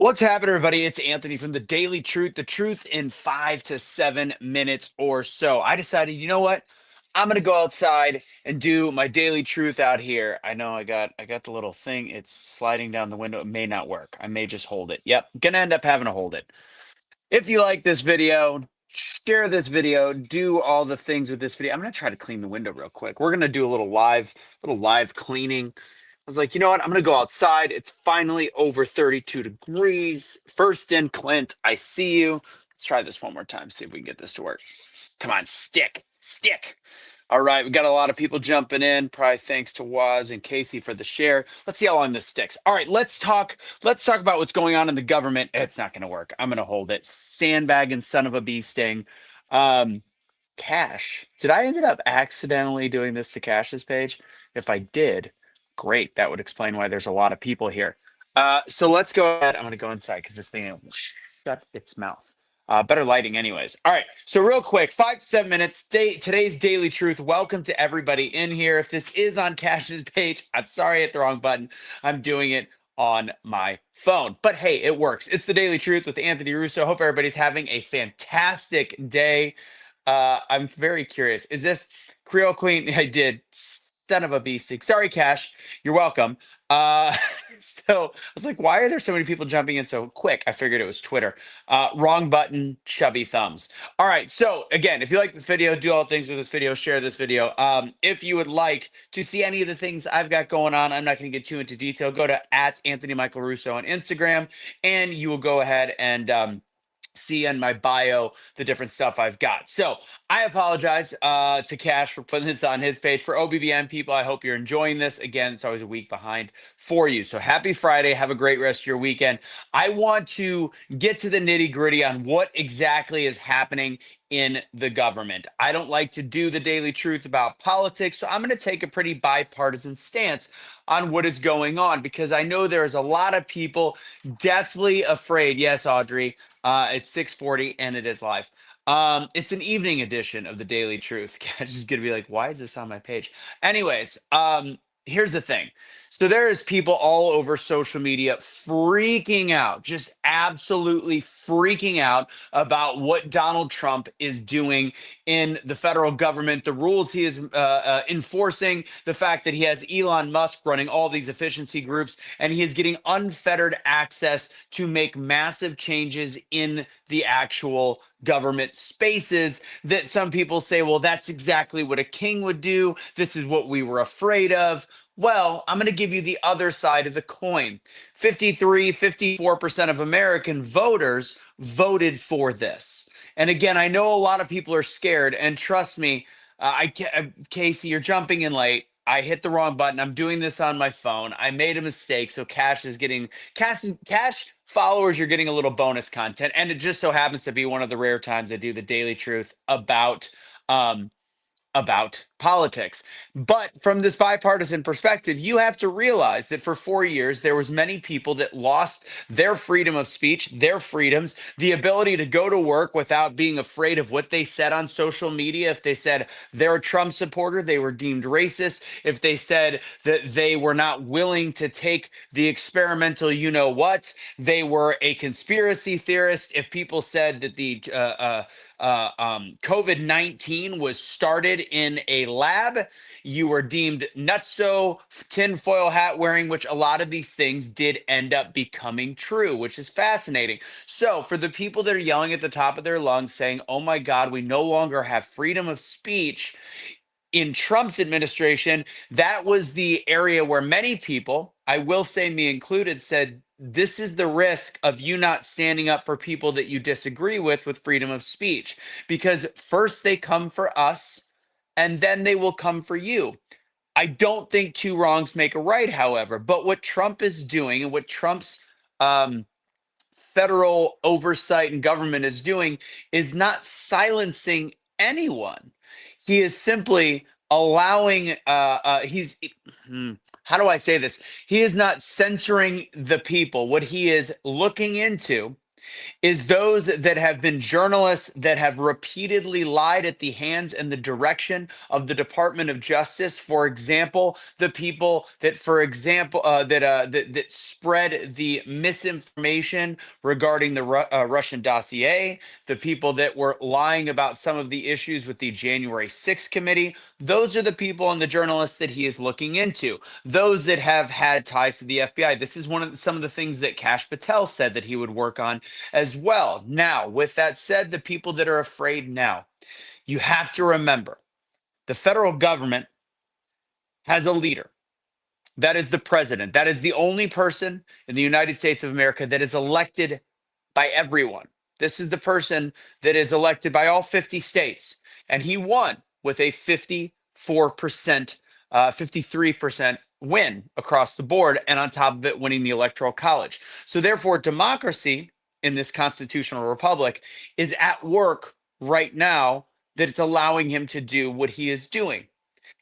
What's happening, everybody? It's Anthony from the Daily Truth, the truth in 5 to 7 minutes or so. I decided, you know what? I'm gonna go outside and do my daily truth out here. I know I got the little thing. It's sliding down the window. It may not work. I may just hold it. Yep, gonna end up having to hold it. If you like this video, share this video, do all the things with this video. I'm gonna try to clean the window real quick. We're gonna do a little live cleaning. I was like, you know what? I'm gonna go outside. It's finally over 32 degrees. First in, Clint. I see you. Let's try this one more time. See if we can get this to work. Come on, stick. All right, we got a lot of people jumping in. Probably thanks to Waz and Casey for the share. Let's see how long this sticks. All right, let's talk. Let's talk about what's going on in the government. It's not going to work. I'm going to hold it. Sandbagging son of a bee sting. Cash. Did I end up accidentally doing this to Cash's page? If I did, great. That would explain why there's a lot of people here. So let's go ahead. I'm going to go inside because this thing will shut its mouth. Better lighting, anyways. All right. So real quick, 5 to 7 minutes. Today's daily truth. Welcome to everybody in here. If this is on Cash's page, I'm sorry, I hit the wrong button. I'm doing it on my phone. But hey, it works. It's the Daily Truth with Anthony Russo. Hope everybody's having a fantastic day. I'm very curious. Is this Creole Queen? I did. Son of a beastie. Sorry, Cash. You're welcome. So I was like, why are there so many people jumping in so quick? I figured it was Twitter. Wrong button, chubby thumbs. All right. So again, if you like this video, do all things with this video, share this video. If you would like to see any of the things I've got going on, I'm not going to get too into detail. Go to @AnthonyMichaelRusso on Instagram, and you will go ahead and see in my bio the different stuff I've got. So I apologize to Cash for putting this on his page. For OBBN people, I hope you're enjoying this. Again, it's always a week behind for you. So happy Friday. Have a great rest of your weekend. I want to get to the nitty gritty on what exactly is happening in the government. I don't like to do the daily truth about politics, so I'm going to take a pretty bipartisan stance on what is going on because I know there's a lot of people deathly afraid. Yes, Audrey, it's 6:40 and it is live. It's an evening edition of the Daily Truth. Just gonna be like, why is this on my page? Anyways, here's the thing. So there is people all over social media freaking out, just absolutely freaking out about what Donald Trump is doing in the federal government, the rules he is enforcing, the fact that he has Elon Musk running all these efficiency groups, and he is getting unfettered access to make massive changes in the actual government spaces that some people say, well, that's exactly what a king would do. This is what we were afraid of. Well, I'm going to give you the other side of the coin. 54% of American voters voted for this. And again, I know a lot of people are scared. And trust me, Casey, you're jumping in late. I hit the wrong button. I'm doing this on my phone. I made a mistake. So Cash is getting cash followers. You're getting a little bonus content. And it just so happens to be one of the rare times I do the Daily Truth about politics. But from this bipartisan perspective, you have to realize that for 4 years, there was many people that lost their freedom of speech, their freedoms, the ability to go to work without being afraid of what they said on social media. If they said they're a Trump supporter, they were deemed racist. If they said that they were not willing to take the experimental, you know what, they were a conspiracy theorist. If people said that the COVID-19 was started in a lab, you were deemed nutso, tinfoil hat wearing, which a lot of these things did end up becoming true, which is fascinating. So for the people that are yelling at the top of their lungs saying, oh my God, we no longer have freedom of speech, in Trump's administration, that was the area where many people, I will say me included, said, this is the risk of you not standing up for people that you disagree with freedom of speech. Because first they come for us, and then they will come for you. I don't think two wrongs make a right, however. But what Trump is doing and what Trump's federal oversight and government is doing is not silencing anyone. He is simply allowing how do I say this? He is not censoring the people. What he is looking into is those that have been journalists that have repeatedly lied at the hands and the direction of the Department of Justice. For example, the people that, for example, that spread the misinformation regarding the Russian dossier, the people that were lying about some of the issues with the January 6th committee. Those are the people and the journalists that he is looking into. Those that have had ties to the FBI. This is some of the things that Kash Patel said that he would work on as well. Now, with that said, the people that are afraid now, you have to remember the federal government has a leader. That is the president. That is the only person in the United States of America that is elected by everyone. This is the person that is elected by all 50 states. And he won with a 54%, 53% win across the board. And on top of it, winning the Electoral College. So therefore, democracy in this constitutional republic is at work right now, that it's allowing him to do what he is doing.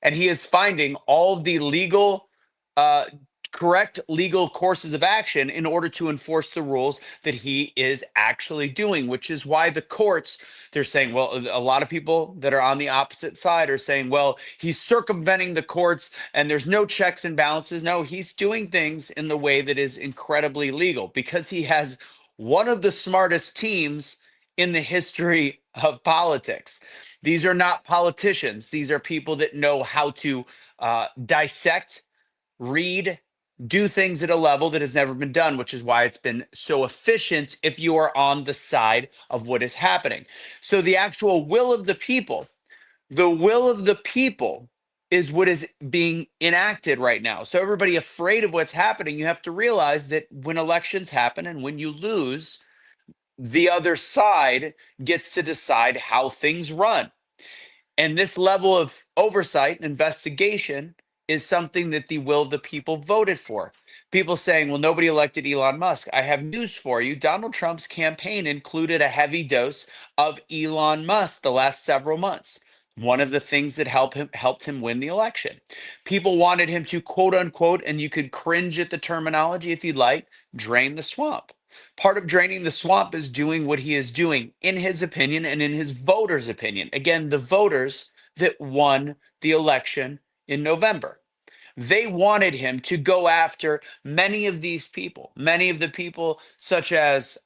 And he is finding all the legal, uh, correct legal courses of action in order to enforce the rules that he is actually doing, which is why the courts, they're saying, well, a lot of people that are on the opposite side are saying, well, he's circumventing the courts and there's no checks and balances. No, he's doing things in the way that is incredibly legal because he has one of the smartest teams in the history of politics. These are not politicians. These are people that know how to dissect, read, do things at a level that has never been done, which is why it's been so efficient if you are on the side of what is happening. So the actual will of the people, the will of the people is what is being enacted right now. So everybody afraid of what's happening, you have to realize that when elections happen and when you lose, the other side gets to decide how things run. And this level of oversight and investigation is something that the will of the people voted for. People saying, well, nobody elected Elon Musk. I have news for you. Donald Trump's campaign included a heavy dose of Elon Musk the last several months. One of the things that helped him win the election. People wanted him to, quote unquote, and you could cringe at the terminology if you'd like, drain the swamp. Part of draining the swamp is doing what he is doing, in his opinion and in his voters' opinion. Again, the voters that won the election in November. They wanted him to go after many of these people, many of the people, such as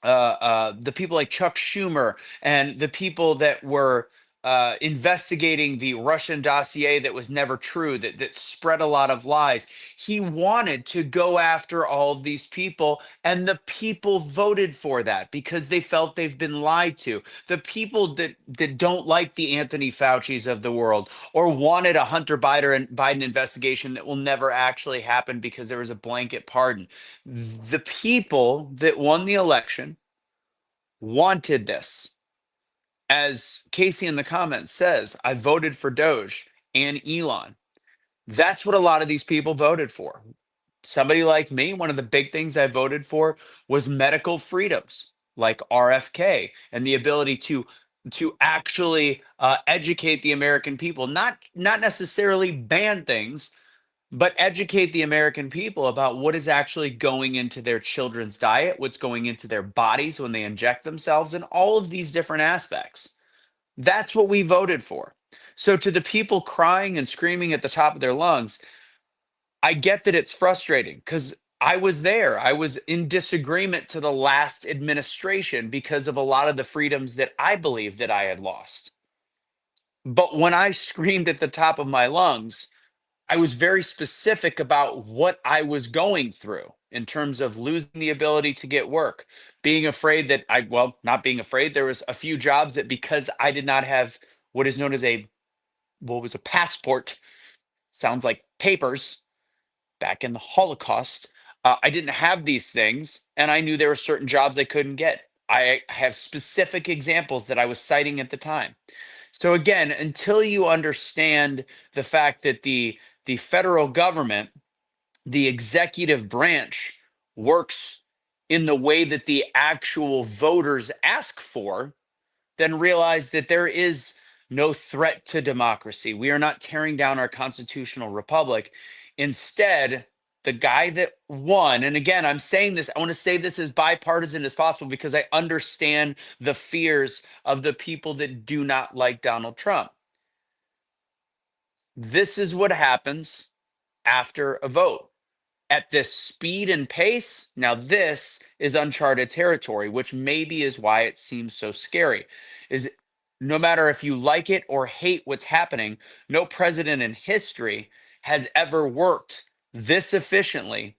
the people like Chuck Schumer and the people that were investigating the Russian dossier that was never true, that spread a lot of lies. He wanted to go after all of these people, and the people voted for that because they felt they've been lied to. The people that don't like the Anthony Fauci's of the world or wanted a Hunter Biden investigation that will never actually happen because there was a blanket pardon. The people that won the election wanted this. As Casey in the comments says, I voted for Doge and Elon. That's what a lot of these people voted for. Somebody like me, one of the big things I voted for was medical freedoms like RFK and the ability to actually educate the American people, not necessarily ban things, but educate the American people about what is actually going into their children's diet, what's going into their bodies when they inject themselves, and all of these different aspects. That's what we voted for. So, to the people crying and screaming at the top of their lungs, I get that it's frustrating because I was there. I was in disagreement to the last administration because of a lot of the freedoms that I believed that I had lost. But when I screamed at the top of my lungs, I was very specific about what I was going through in terms of losing the ability to get work, being afraid that not being afraid, there was a few jobs that because I did not have what is known as what was a passport, sounds like papers back in the Holocaust. I didn't have these things, and I knew there were certain jobs I couldn't get. I have specific examples that I was citing at the time. So again, until you understand the fact that the federal government, the executive branch, works in the way that the actual voters ask for, then realize that there is no threat to democracy. We are not tearing down our constitutional republic. Instead, the guy that won, and again, I'm saying this, I want to say this as bipartisan as possible because I understand the fears of the people that do not like Donald Trump. This is what happens after a vote at this speed and pace. Now, this is uncharted territory, which maybe is why it seems so scary. Is no matter if you like it or hate what's happening, no president in history has ever worked this efficiently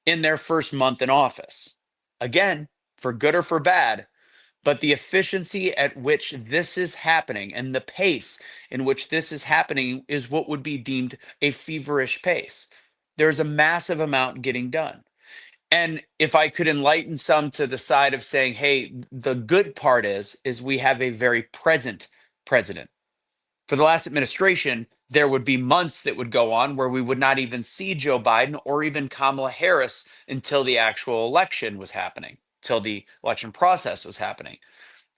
in their first month in office. Again, for good or for bad, but the efficiency at which this is happening and the pace in which this is happening is what would be deemed a feverish pace. There's a massive amount getting done. And if I could enlighten some to the side of saying, hey, the good part is we have a very present president. For the last administration, there would be months that would go on where we would not even see Joe Biden or even Kamala Harris until the actual election was happening, till the election process was happening.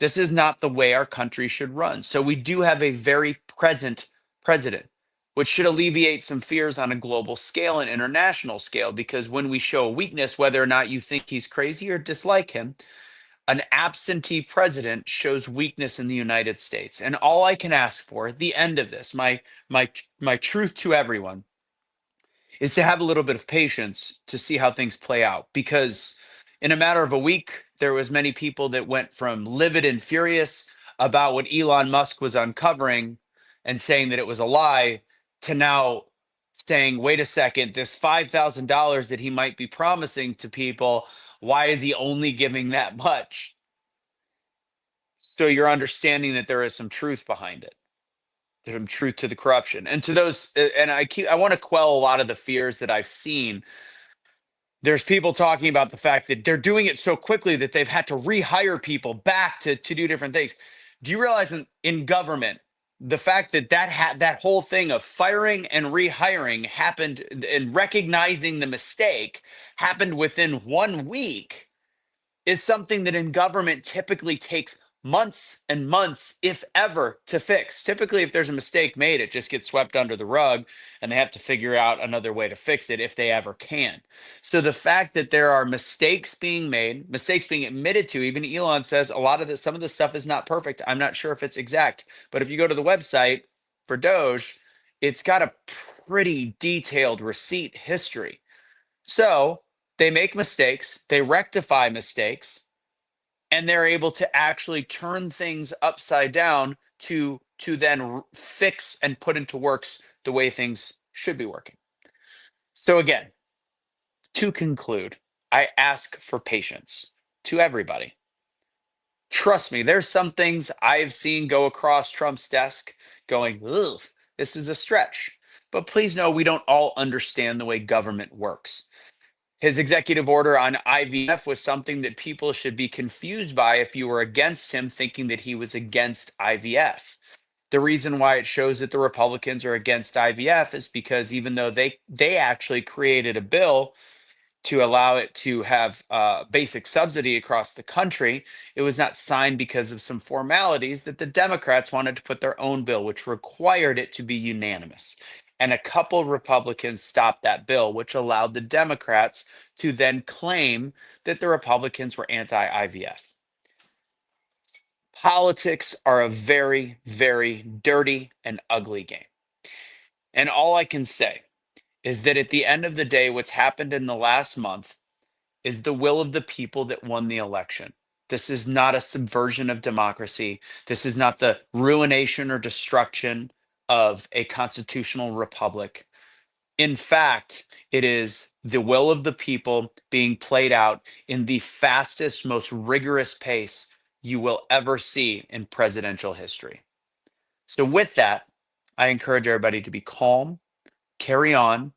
This is not the way our country should run. So we do have a very present president, which should alleviate some fears on a global scale and international scale. Because when we show a weakness, whether or not you think he's crazy or dislike him, an absentee president shows weakness in the United States. And all I can ask for at the end of this, my truth to everyone, is to have a little bit of patience to see how things play out. Because in a matter of a week, there was many people that went from livid and furious about what Elon Musk was uncovering and saying that it was a lie to now saying, wait a second, this $5,000 that he might be promising to people, why is he only giving that much? So you're understanding that there is some truth behind it. There's some truth to the corruption. And to those, and I want to quell a lot of the fears that I've seen. There's people talking about the fact that they're doing it so quickly that they've had to rehire people back to do different things. Do you realize in government, the fact that that whole thing of firing and rehiring happened and recognizing the mistake happened within 1 week is something that in government typically takes months and months, if ever, to fix. Typically, if there's a mistake made, it just gets swept under the rug and they have to figure out another way to fix it if they ever can. So the fact that there are mistakes being made, mistakes being admitted to, even Elon says a lot of this, some of this stuff is not perfect. I'm not sure if it's exact, but if you go to the website for Doge, it's got a pretty detailed receipt history. So they make mistakes, they rectify mistakes, and they're able to actually turn things upside down to then fix and put into works the way things should be working. So again, to conclude, I ask for patience to everybody. Trust me, there's some things I've seen go across Trump's desk going, ugh, this is a stretch. But please know we don't all understand the way government works. His executive order on IVF was something that people should be confused by if you were against him, thinking that he was against IVF. The reason why it shows that the Republicans are against IVF is because even though they actually created a bill to allow it to have basic subsidy across the country, it was not signed because of some formalities that the Democrats wanted to put their own bill, which required it to be unanimous. And a couple Republicans stopped that bill, which allowed the Democrats to then claim that the Republicans were anti IVF. Politics are a very, very dirty and ugly game. And all I can say is that at the end of the day, what's happened in the last month is the will of the people that won the election. This is not a subversion of democracy. This is not the ruination or destruction of a constitutional republic. In fact, it is the will of the people being played out in the fastest, most rigorous pace you will ever see in presidential history. So, with that, I encourage everybody to be calm, carry on,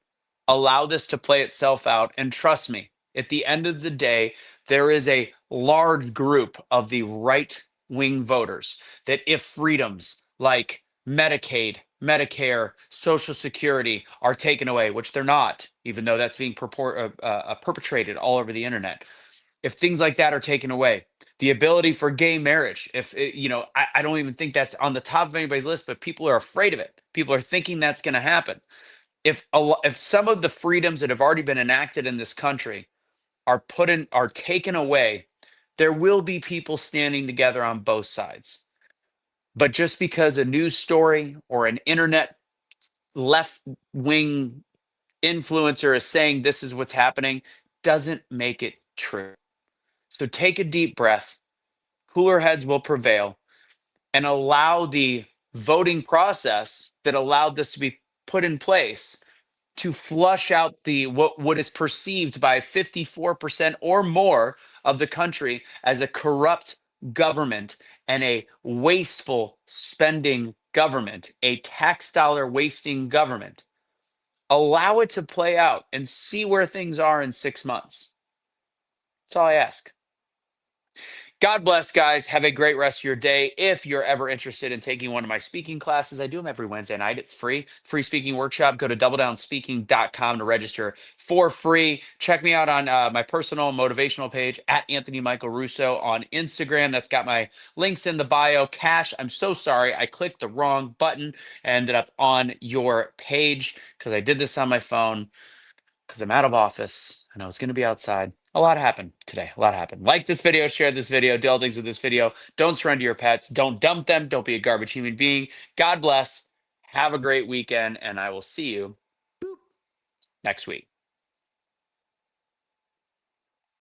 allow this to play itself out. And trust me, at the end of the day, there is a large group of the right wing voters that if freedoms like Medicaid, Medicare, Social Security are taken away, which they're not, even though that's being perpetrated all over the internet. If things like that are taken away, the ability for gay marriage, if it, I don't even think that's on the top of anybody's list, but people are afraid of it. People are thinking that's going to happen. if some of the freedoms that have already been enacted in this country are taken away, there will be people standing together on both sides. But just because a news story or an internet left wing influencer is saying this is what's happening doesn't make it true. So take a deep breath. Cooler heads will prevail, and allow the voting process that allowed this to be put in place to flush out the what is perceived by 54% or more of the country as a corrupt government and a wasteful spending government, a tax dollar wasting government. Allow it to play out and see where things are in 6 months. That's all I ask. God bless, guys. Have a great rest of your day. If you're ever interested in taking one of my speaking classes, I do them every Wednesday night. It's free. Free speaking workshop. Go to doubledownspeaking.com to register for free. Check me out on my personal motivational page at Anthony Michael Russo on Instagram. That's got my links in the bio. Cash, I'm so sorry. I clicked the wrong button and ended up on your page because I did this on my phone because I'm out of office and I was going to be outside. A lot happened today. A lot happened. Like this video, share this video, do all things with this video. Don't surrender your pets. Don't dump them. Don't be a garbage human being. God bless. Have a great weekend, and I will see you next week.